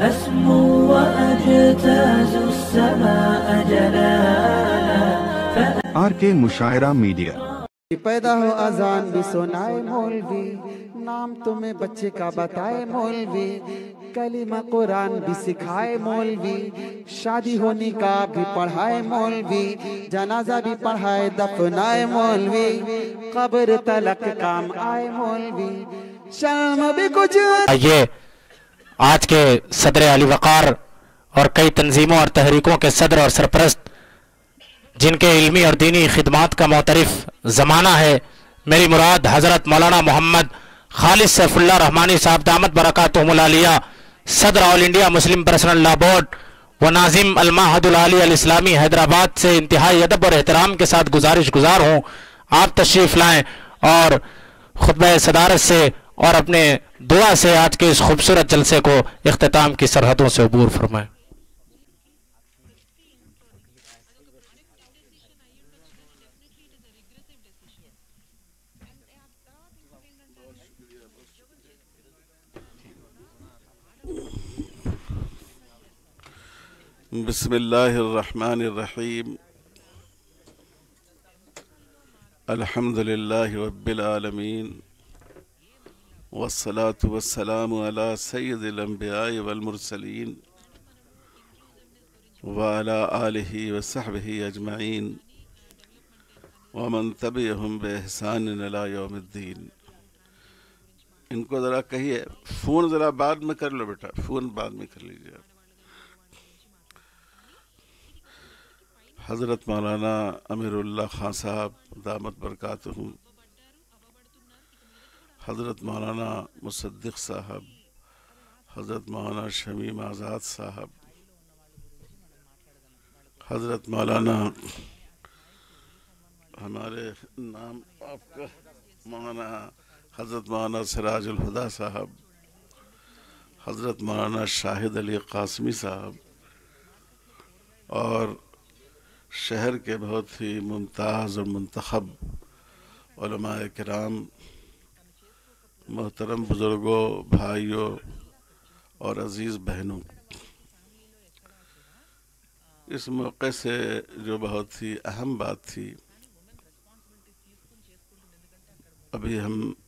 أسمو وأجتاز السماء جلالا آر کے مشاعرہ میڈیا پیدا ہو اذان بھی سنائے مولوی، نام تمہیں بچے کا بتائے مولوی، کلمہ قرآن بھی سکھائے مولوی، شادی ہو نکاح بھی پڑھائے مولوی، جنازہ بھی پڑھائے دفنائے مولوی، قبر تلک کام آئے مولوی، شرم بھی کچھ یہ آج کے صدر علی وقار اور کئی تنظیموں اور تحریکوں کے صدر اور سرپرست جن کے علمی اور دینی خدمات کا معترف زمانہ ہے، میری مراد حضرت مولانا محمد خالص سیف اللہ رحمانی صاحب دامت برکاتہم العالیہ، صدر آل انڈیا مسلم پرسنل لا بورڈ و ناظم المعہد العالی الاسلامی حیدرآباد سے انتہائی ادب اور احترام کے ساتھ گزارش گزار ہوں آپ تشریف لائیں اور خطبہ صدارت سے اور اپنے دعا سے آج کے اس خوبصورت جلسے کو اختتام کی سرحدوں سے عبور فرمائیں۔ بسم اللہ الرحمن الرحیم، الحمد للہ رب العالمین، والصلاة والسلام علی سید الانبیاء والمرسلین وعلی آلہ وصحبہ اجمعین ومن تبعہم بإحسان الی یوم الدین۔ ان کو ذرا کہیے فون ذرا بعد میں کر لو بیٹا، فون بعد میں کر لیجیے۔ حضرت مولانا امیر اللہ خان صاحب دامت برکاتہم، حضرت مولانا مصدق صاحب، حضرت مولانا شمیم آزاد صاحب، حضرت مولانا ہمارے نام آپ کا مولانا حضرت مولانا سراج الہدیٰ صاحب، حضرت مولانا شاہد علی قاسمی صاحب، اور شہر کے بہت ہی ممتاز اور منتخب علماء کرام، محترم بزرگوں، بھائیوں اور عزیز بہنوں، اس موقع سے جو بہت ہی اہم بات تھی، ابھی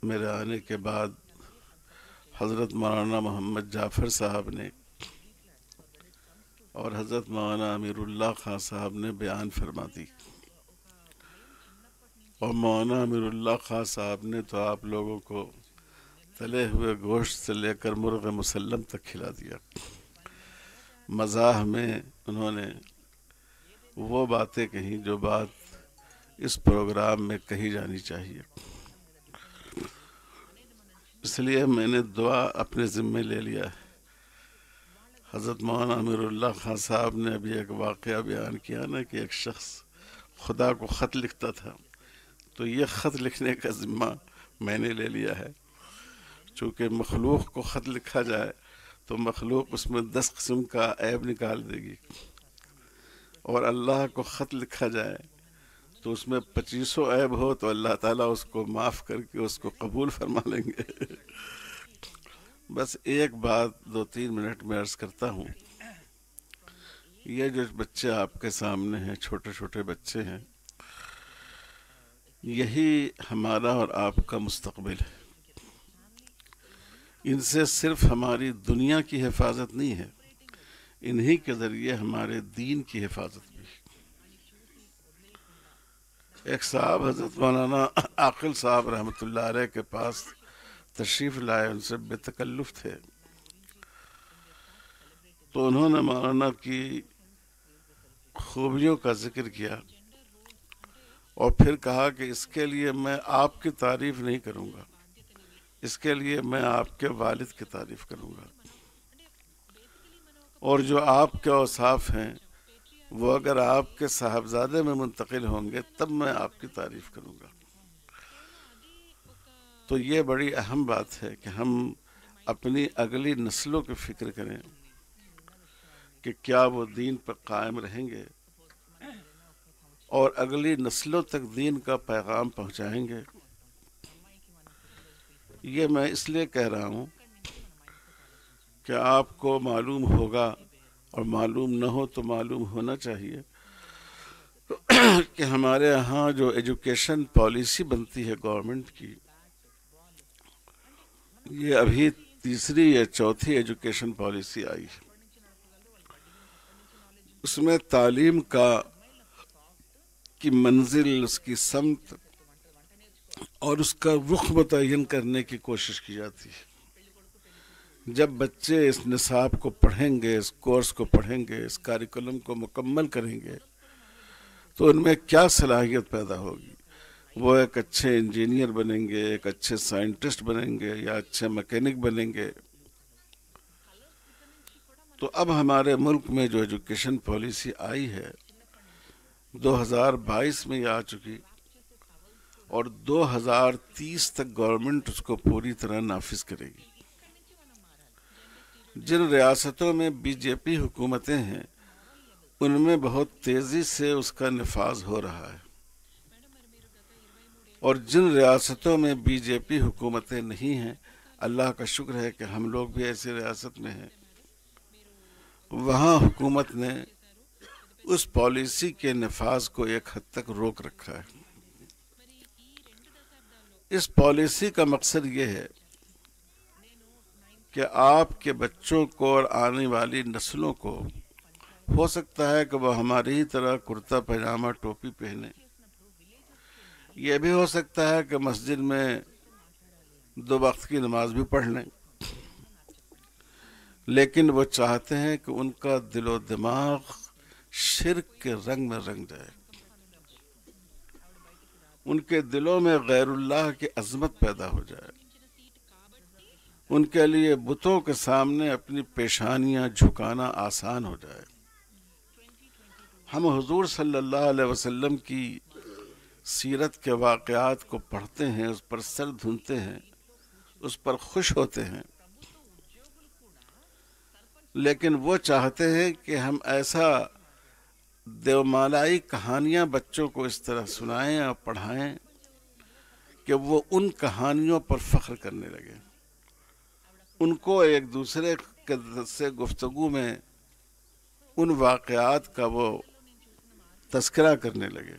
میرے آنے کے بعد حضرت مولانا محمد جعفر صاحب نے اور حضرت مولانا امیر اللہ خان صاحب نے بیان فرما دی، اور مولانا امیر اللہ خان صاحب نے تو آپ لوگوں کو تلے ہوئے گوشت سے لے کر مرغ مسلم تک کھلا دیا۔ مزاح میں انہوں نے وہ باتیں کہیں جو بات اس پروگرام میں کہی جانی چاہیے، اس لیے میں نے دعا اپنے ذمے لے لیا ہے۔ حضرت مولانا امیر اللہ خان صاحب نے ابھی ایک واقعہ بیان کیا نا کہ ایک شخص خدا کو خط لکھتا تھا، تو یہ خط لکھنے کا ذمہ میں نے لے لیا ہے۔ چونکہ مخلوق کو خط لکھا جائے تو مخلوق اس میں 10 قسم کا عیب نکال دے گی، اور اللہ کو خط لکھا جائے تو اس میں 2500 عیب ہو تو اللہ تعالیٰ اس کو معاف کر کے اس کو قبول فرما لیں گے۔ بس ایک بات 2-3 منٹ میں عرض کرتا ہوں، یہ جو بچے آپ کے سامنے ہیں، چھوٹے چھوٹے بچے ہیں، یہی ہمارا اور آپ کا مستقبل ہے۔ ان سے صرف ہماری دنیا کی حفاظت نہیں ہے، انہی کے ذریعے ہمارے دین کی حفاظت بھی۔ ایک صاحب حضرت مولانا عاقل صاحب رحمۃ اللہ علیہ کے پاس تشریف لائے، ان سے بے تکلف تھے، تو انہوں نے مولانا کی خوبیوں کا ذکر کیا اور پھر کہا کہ اس کے لیے میں آپ کی تعریف نہیں کروں گا، اس کے لیے میں آپ کے والد کی تعریف کروں گا، اور جو آپ کے اوصاف ہیں وہ اگر آپ کے صاحبزادے میں منتقل ہوں گے تب میں آپ کی تعریف کروں گا۔ تو یہ بڑی اہم بات ہے کہ ہم اپنی اگلی نسلوں کی فکر کریں کہ کیا وہ دین پر قائم رہیں گے اور اگلی نسلوں تک دین کا پیغام پہنچائیں گے۔ یہ میں اس لیے کہہ رہا ہوں کہ آپ کو معلوم ہوگا اور معلوم نہ ہو تو معلوم ہونا چاہیے کہ ہمارے ہاں جو ایجوکیشن پالیسی بنتی ہے گورنمنٹ کی، یہ ابھی تیسری یا چوتھی ایجوکیشن پالیسی آئی ہے۔ اس میں تعلیم کی منزل، اس کی سمت اور اس کا رخ متعین کرنے کی کوشش کی جاتی ہے۔ جب بچے اس نصاب کو پڑھیں گے، اس کورس کو پڑھیں گے، اس کاریکولم کو مکمل کریں گے تو ان میں کیا صلاحیت پیدا ہوگی؟ وہ ایک اچھے انجینئر بنیں گے، ایک اچھے سائنٹسٹ بنیں گے یا اچھے میکینک بنیں گے۔ تو اب ہمارے ملک میں جو ایجوکیشن پالیسی آئی ہے 2022 میں یہ آ چکی اور 2030 تک گورنمنٹ اس کو پوری طرح نافذ کرے گی۔ جن ریاستوں میں بی جے پی حکومتیں ہیں ان میں بہت تیزی سے اس کا نفاذ ہو رہا ہے، اور جن ریاستوں میں بی جے پی حکومتیں نہیں ہیں، اللہ کا شکر ہے کہ ہم لوگ بھی ایسی ریاست میں ہیں، وہاں حکومت نے اس پالیسی کے نفاذ کو ایک حد تک روک رکھا ہے۔ اس پالیسی کا مقصد یہ ہے کہ آپ کے بچوں کو اور آنے والی نسلوں کو ہو سکتا ہے کہ وہ ہماری ہی طرح کرتا پائجامہ ٹوپی پہنے، یہ بھی ہو سکتا ہے کہ مسجد میں 2 وقت کی نماز بھی پڑھ لیں، لیکن وہ چاہتے ہیں کہ ان کا دل و دماغ شرک کے رنگ میں رنگ جائے، ان کے دلوں میں غیر اللہ کی عظمت پیدا ہو جائے، ان کے لیے بتوں کے سامنے اپنی پیشانیاں جھکانا آسان ہو جائے۔ ہم حضور صلی اللہ علیہ وسلم کی سیرت کے واقعات کو پڑھتے ہیں، اس پر سر دھنتے ہیں، اس پر خوش ہوتے ہیں، لیکن وہ چاہتے ہیں کہ ہم ایسا دیومالائی کہانیاں بچوں کو اس طرح سنائیں اور پڑھائیں کہ وہ ان کہانیوں پر فخر کرنے لگے، ان کو ایک دوسرے سے گفتگو میں ان واقعات کا وہ تذکرہ کرنے لگے۔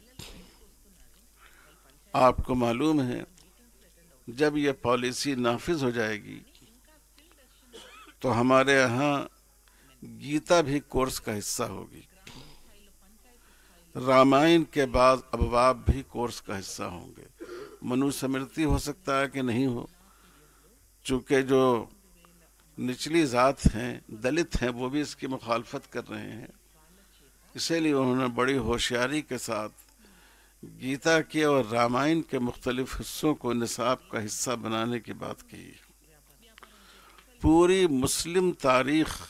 آپ کو معلوم ہے جب یہ پالیسی نافذ ہو جائے گی تو ہمارے یہاں گیتا بھی کورس کا حصہ ہوگی، رامائن کے بعض ابواب بھی کورس کا حصہ ہوں گے۔ منو سمرتی ہو سکتا ہے کہ نہیں ہو، چونکہ جو نچلی ذات ہیں، دلت ہیں، وہ بھی اس کی مخالفت کر رہے ہیں، اسی لیے انہوں نے بڑی ہوشیاری کے ساتھ گیتا کے اور رامائن کے مختلف حصوں کو نصاب کا حصہ بنانے کی بات کی۔ پوری مسلم تاریخ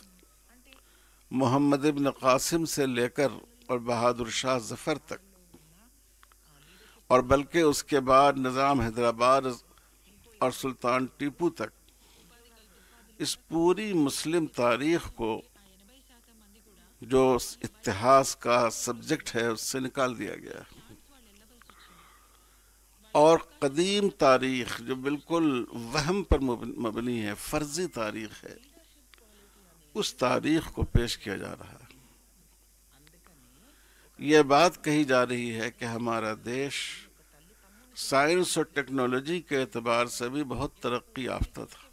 محمد ابن قاسم سے لے کر اور بہادر شاہ ظفر تک، اور بلکہ اس کے بعد نظام حیدرآباد اور سلطان ٹیپو تک، اس پوری مسلم تاریخ کو جو اتہاس کا سبجیکٹ ہے اس سے نکال دیا گیا ہے، اور قدیم تاریخ جو بالکل وہم پر مبنی ہے، فرضی تاریخ ہے، اس تاریخ کو پیش کیا جا رہا ہے۔ یہ بات کہی جا رہی ہے کہ ہمارا دیش سائنس اور ٹیکنالوجی کے اعتبار سے بھی بہت ترقی یافتہ تھا۔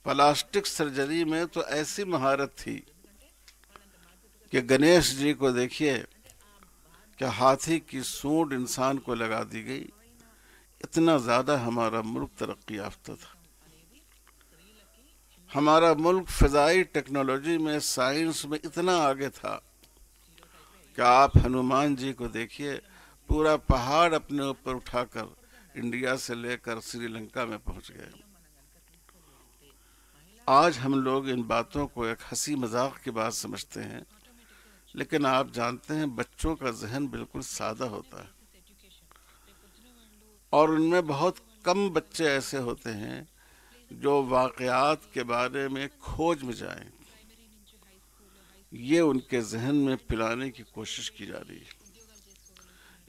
پلاسٹک سرجری میں تو ایسی مہارت تھی کہ گنیش جی کو دیکھیے کہ ہاتھی کی سونڈ انسان کو لگا دی گئی، اتنا زیادہ ہمارا ملک ترقی یافتہ تھا۔ ہمارا ملک فضائی ٹیکنالوجی میں، سائنس میں اتنا آگے تھا کہ آپ ہنومان جی کو دیکھیے، پورا پہاڑ اپنے اوپر اٹھا کر انڈیا سے لے کر سری لنکا میں پہنچ گئے۔ آج ہم لوگ ان باتوں کو ایک ہنسی مذاق کی بات سمجھتے ہیں، لیکن آپ جانتے ہیں بچوں کا ذہن بالکل سادہ ہوتا ہے، اور ان میں بہت کم بچے ایسے ہوتے ہیں جو واقعات کے بارے میں کھوج میں جائیں۔ یہ ان کے ذہن میں پلانے کی کوشش کی جا رہی ہے۔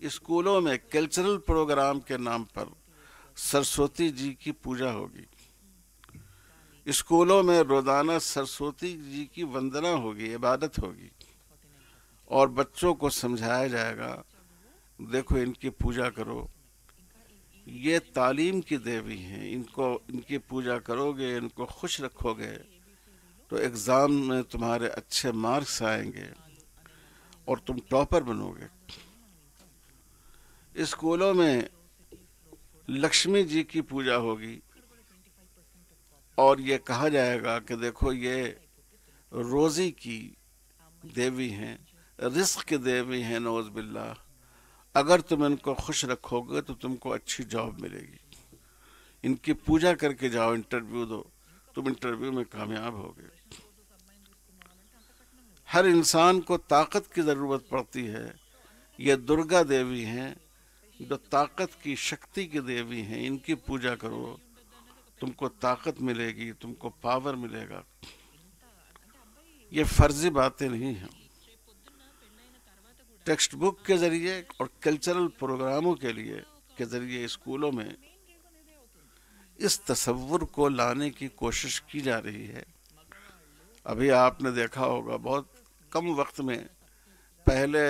اسکولوں میں کلچرل پروگرام کے نام پر سرسوتی جی کی پوجا ہوگی، اسکولوں میں روزانہ سرسوتی جی کی وندنا ہوگی، عبادت ہوگی، اور بچوں کو سمجھایا جائے گا دیکھو ان کی پوجا کرو، یہ تعلیم کی دیوی ہیں، ان کی پوجا کرو گے، ان کو خوش رکھو گے تو ایگزام میں تمہارے اچھے مارکس آئیں گے اور تم ٹاپر بنو گے۔ اسکولوں میں لکشمی جی کی پوجا ہوگی اور یہ کہا جائے گا کہ دیکھو یہ روزی کی دیوی ہیں، رزق کی دیوی ہیں، نعوذ باللہ، اگر تم ان کو خوش رکھو گے تو تم کو اچھی جاب ملے گی، ان کی پوجا کر کے جاؤ، انٹرویو دو، تم انٹرویو میں کامیاب ہوگے۔ ہر انسان کو طاقت کی ضرورت پڑتی ہے، یہ درگا دیوی ہیں جو طاقت کی، شکتی کی دیوی ہیں، ان کی پوجا کرو، تم کو طاقت ملے گی، تم کو پاور ملے گا۔ یہ فرضی باتیں نہیں ہیں۔ ٹیکسٹ بک کے ذریعے اور کلچرل پروگراموں کے ذریعے اسکولوں میں اس تصور کو لانے کی کوشش کی جا رہی ہے۔ ابھی آپ نے دیکھا ہوگا بہت کم وقت میں، پہلے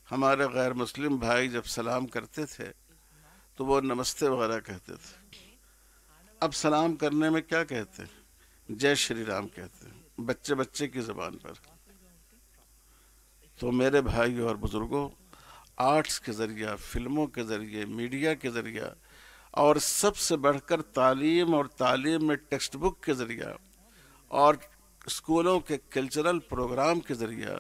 ہمارے غیر مسلم بھائی جب سلام کرتے تھے تو وہ نمستے وغیرہ کہتے تھے، اب سلام کرنے میں کیا کہتے ہیں؟ جے شری رام کہتے ہیں، بچے کی زبان پر۔ تو میرے بھائیوں اور بزرگوں، آرٹس کے ذریعہ، فلموں کے ذریعے، میڈیا کے ذریعہ، اور سب سے بڑھ کر تعلیم اور تعلیم میں ٹیکسٹ بک کے ذریعہ اور اسکولوں کے کلچرل پروگرام کے ذریعہ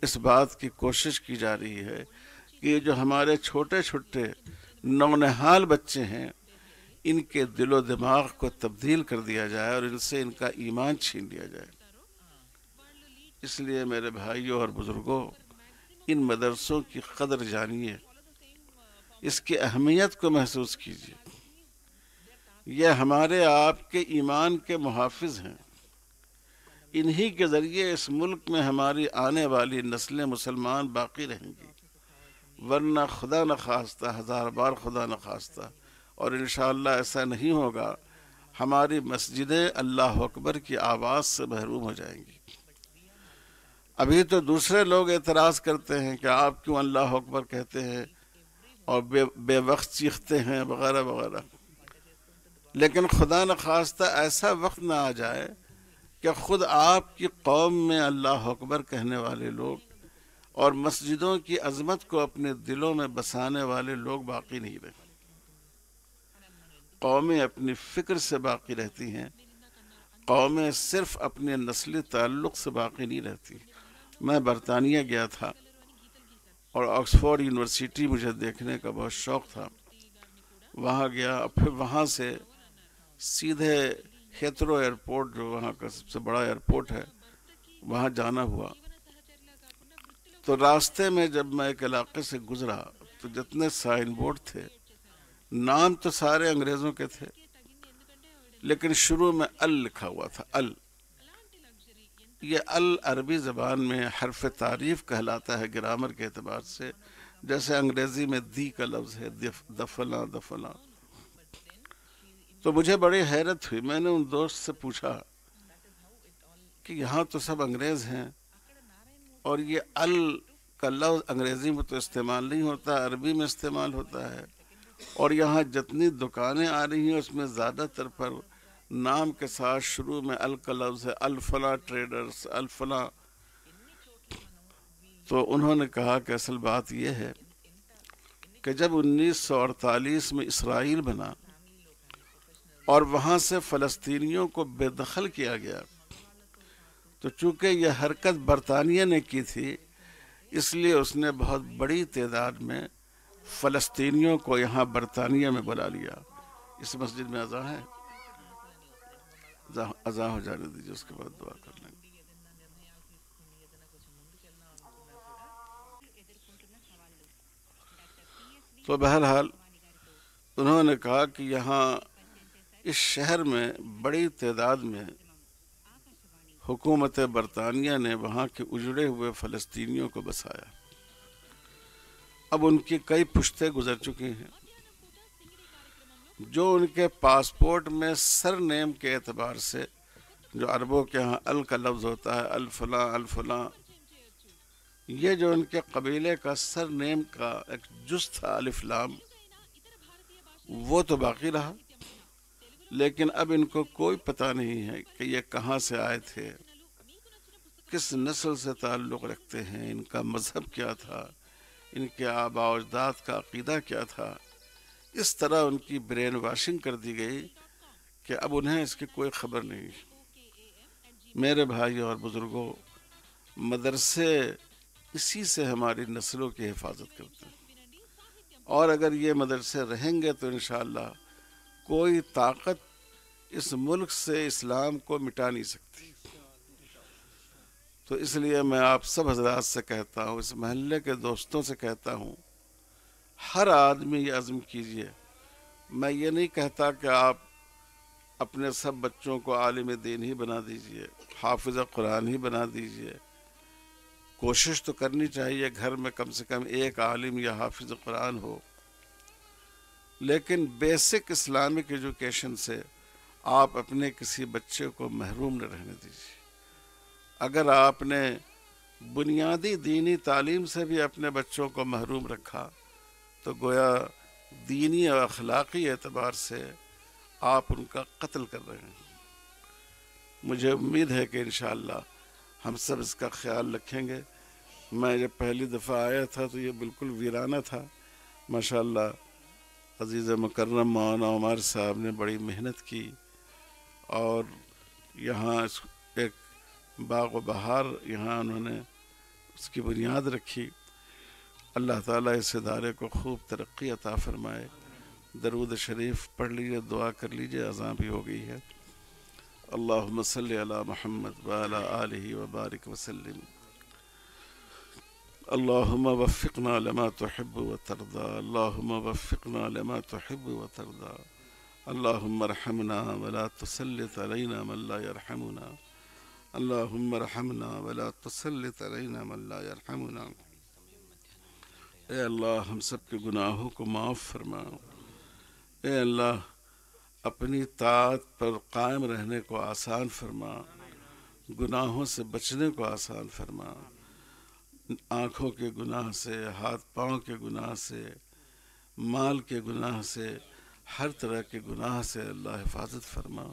اس بات کی کوشش کی جا رہی ہے کہ یہ جو ہمارے چھوٹے چھوٹے نونہال بچے ہیں، ان کے دل و دماغ کو تبدیل کر دیا جائے اور ان سے ان کا ایمان چھین لیا جائے۔ اس لیے میرے بھائیوں اور بزرگوں، ان مدرسوں کی قدر جانیے، اس کی اہمیت کو محسوس کیجیے۔ یہ ہمارے آپ کے ایمان کے محافظ ہیں، انہی کے ذریعے اس ملک میں ہماری آنے والی نسلیں مسلمان باقی رہیں گی، ورنہ خدا نخواستہ، ہزار بار خدا نخواستہ، اور انشاءاللہ ایسا نہیں ہوگا، ہماری مسجدیں اللہ اکبر کی آواز سے محروم ہو جائیں گی۔ ابھی تو دوسرے لوگ اعتراض کرتے ہیں کہ آپ کیوں اللہ اکبر کہتے ہیں اور بے وقت چیختے ہیں وغیرہ وغیرہ، لیکن خدا نخواستہ ایسا وقت نہ آ جائے کہ خود آپ کی قوم میں اللہ اکبر کہنے والے لوگ اور مسجدوں کی عظمت کو اپنے دلوں میں بسانے والے لوگ باقی نہیں رہیں۔ قومیں اپنی فکر سے باقی رہتی ہیں، قومیں صرف اپنے نسلی تعلق سے باقی نہیں رہتی۔ میں برطانیہ گیا تھا اور آکسفورڈ یونیورسٹی مجھے دیکھنے کا بہت شوق تھا، وہاں گیا، پھر وہاں سے سیدھے ہیترو ایئرپورٹ، جو وہاں کا سب سے بڑا ایئرپورٹ ہے، وہاں جانا ہوا۔ تو راستے میں جب میں ایک علاقے سے گزرا تو جتنے سائن بورڈ تھے، نام تو سارے انگریزوں کے تھے، لیکن شروع میں ال لکھا ہوا تھا، ال۔ یہ ال عربی زبان میں حرف تعریف کہلاتا ہے گرامر کے اعتبار سے، جیسے انگریزی میں دی کا لفظ ہے، دفلاں دفلاں۔ تو مجھے بڑی حیرت ہوئی، میں نے ان دوست سے پوچھا کہ یہاں تو سب انگریز ہیں اور یہ ال کا لفظ انگریزی میں تو استعمال نہیں ہوتا، عربی میں استعمال ہوتا ہے، اور یہاں جتنی دکانیں آ رہی ہیں اس میں زیادہ تر پر نام کے ساتھ شروع میں ال کا لفظ ہے، الفلاں ٹریڈرز، الفلاں۔ تو انہوں نے کہا کہ اصل بات یہ ہے کہ جب 1948 میں اسرائیل بنا اور وہاں سے فلسطینیوں کو بے دخل کیا گیا، تو چونکہ یہ حرکت برطانیہ نے کی تھی، اس لیے اس نے بہت بڑی تعداد میں فلسطینیوں کو یہاں برطانیہ میں بلا لیا۔ اس مسجد میں اذان ہے، اذان ہو جانے دیجیے، اس کے بعد دعا کر لیں گے۔ تو بہرحال انہوں نے کہا کہ یہاں اس شہر میں بڑی تعداد میں حکومت برطانیہ نے وہاں کے اجڑے ہوئے فلسطینیوں کو بسایا۔ اب ان کی کئی پشتیں گزر چکی ہیں، جو ان کے پاسپورٹ میں سر نیم کے اعتبار سے جو عربوں کے ہاں ال کا لفظ ہوتا ہے، الفلاں الفلاں، یہ جو ان کے قبیلے کا سر نیم کا ایک جز تھا الف لام، وہ تو باقی رہا، لیکن اب ان کو کوئی پتہ نہیں ہے کہ یہ کہاں سے آئے تھے، کس نسل سے تعلق رکھتے ہیں، ان کا مذہب کیا تھا، ان کے آباء و اجداد کا عقیدہ کیا تھا۔ اس طرح ان کی برین واشنگ کر دی گئی کہ اب انہیں اس کی کوئی خبر نہیں۔ میرے بھائی اور بزرگوں، مدرسے اسی سے ہماری نسلوں کی حفاظت کرتے ہیں، اور اگر یہ مدرسے رہیں گے تو انشاءاللہ کوئی طاقت اس ملک سے اسلام کو مٹا نہیں سکتی۔ تو اس لیے میں آپ سب حضرات سے کہتا ہوں، اس محلے کے دوستوں سے کہتا ہوں، ہر آدمی یہ عزم کیجئے۔ میں یہ نہیں کہتا کہ آپ اپنے سب بچوں کو عالم دین ہی بنا دیجئے، حافظ قرآن ہی بنا دیجئے، کوشش تو کرنی چاہیے گھر میں کم سے کم ایک عالم یا حافظ قرآن ہو، لیکن بیسک اسلامک ایجوکیشن سے آپ اپنے کسی بچے کو محروم نہ رہنے دیجیے۔ اگر آپ نے بنیادی دینی تعلیم سے بھی اپنے بچوں کو محروم رکھا تو گویا دینی اور اخلاقی اعتبار سے آپ ان کا قتل کر رہے ہیں۔ مجھے امید ہے کہ انشاءاللہ ہم سب اس کا خیال رکھیں گے۔ میں جب پہلی دفعہ آیا تھا تو یہ بالکل ویرانہ تھا۔ ماشاءاللہ عزیز مکرم مولانا عمر صاحب نے بڑی محنت کی اور یہاں ایک باغ و بہار یہاں انہوں نے اس کی بنیاد رکھی۔ اللہ تعالیٰ اس ادارے کو خوب ترقی عطا فرمائے۔ درود شریف پڑھ لیجئے، دعا کر لیجئے، اذان بھی ہو گئی ہے۔ اللہم صلی علی محمد وعلی آلہ وبارک وسلم۔ اللہم وفقنا لما تحب وترضى، اللہم وفقنا لما تحب وترضى، اللہم ارحمنا ولا تسلط علینا من لا يرحمنا، اللہم ارحمنا ولا تسلط علینا من لا يرحمنا۔ اے اللہ ہم سب کے گناہوں کو معاف فرما۔ اے اللہ اپنی طاعت پر قائم رہنے کو آسان فرما، گناہوں سے بچنے کو آسان فرما، آنکھوں کے گناہ سے، ہاتھ پاؤں کے گناہ سے، مال کے گناہ سے، ہر طرح کے گناہ سے اللہ حفاظت فرما۔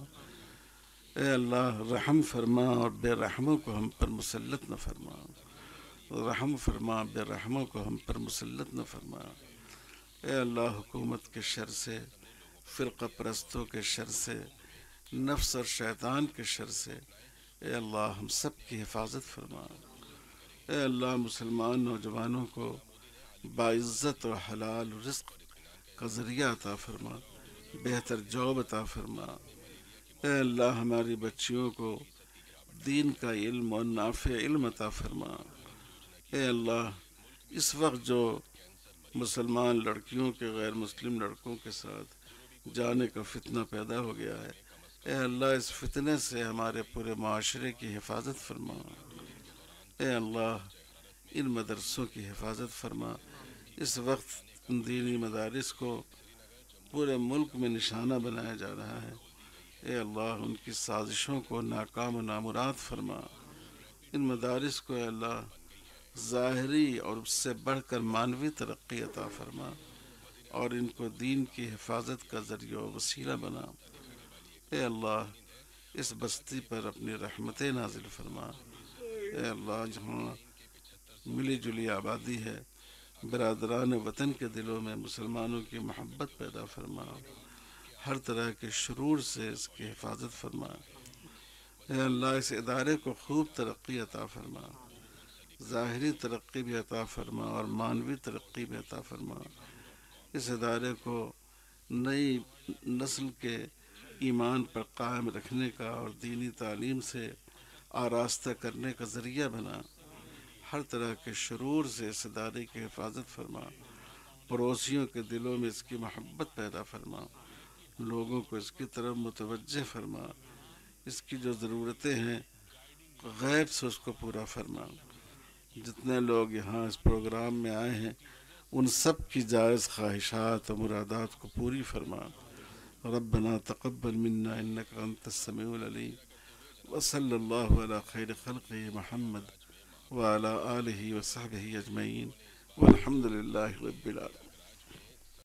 اے اللہ رحم فرما اور بے رحموں کو ہم پر مسلط نہ فرما، رحم فرما بے رحموں کو ہم پر مسلط نہ فرما۔ اے اللہ حکومت کے شر سے، فرقہ پرستوں کے شر سے، نفس اور شیطان کے شر سے اے اللہ ہم سب کی حفاظت فرما۔ اے اللہ مسلمان نوجوانوں کو باعزت اور حلال رزق کا ذریعہ عطا فرما، بہتر جاب عطا فرما۔ اے اللہ ہماری بچیوں کو دین کا علم اور نافع علم عطا فرما۔ اے اللہ اس وقت جو مسلمان لڑکیوں کے غیر مسلم لڑکوں کے ساتھ جانے کا فتنہ پیدا ہو گیا ہے، اے اللہ اس فتنے سے ہمارے پورے معاشرے کی حفاظت فرما۔ اے اللہ ان مدرسوں کی حفاظت فرما۔ اس وقت ان دینی مدارس کو پورے ملک میں نشانہ بنایا جا رہا ہے، اے اللہ ان کی سازشوں کو ناکام و نامراد فرما۔ ان مدارس کو اے اللہ ظاہری اور اس سے بڑھ کر معنوی ترقی عطا فرما اور ان کو دین کی حفاظت کا ذریعہ و وسیلہ بنا۔ اے اللہ اس بستی پر اپنی رحمتیں نازل فرما۔ اے اللہ جہاں ملی جلی آبادی ہے، برادران وطن کے دلوں میں مسلمانوں کی محبت پیدا فرما، ہر طرح کے شرور سے اس کی حفاظت فرما۔ اے اللہ اس ادارے کو خوب ترقی عطا فرما، ظاہری ترقی بھی عطا فرما اور معنوی ترقی بھی عطا فرما۔ اس ادارے کو نئی نسل کے ایمان پر قائم رکھنے کا اور دینی تعلیم سے آراستہ کرنے کا ذریعہ بنا، ہر طرح کے شرور سے اس ادارے کی حفاظت فرما، پڑوسیوں کے دلوں میں اس کی محبت پیدا فرما، لوگوں کو اس کی طرف متوجہ فرما، اس کی جو ضرورتیں ہیں غیب سے اس کو پورا فرما۔ جتنے لوگ یہاں اس پروگرام میں آئے ہیں ان سب کی جائز خواہشات و مرادات کو پوری فرما۔ ربنا تقبل منا انک انت السمیع العلیم وصلی اللہ علی خیر خلقہ محمد وعلی آلہ وصحبہ اجمعین والحمد للہ رب العالمین.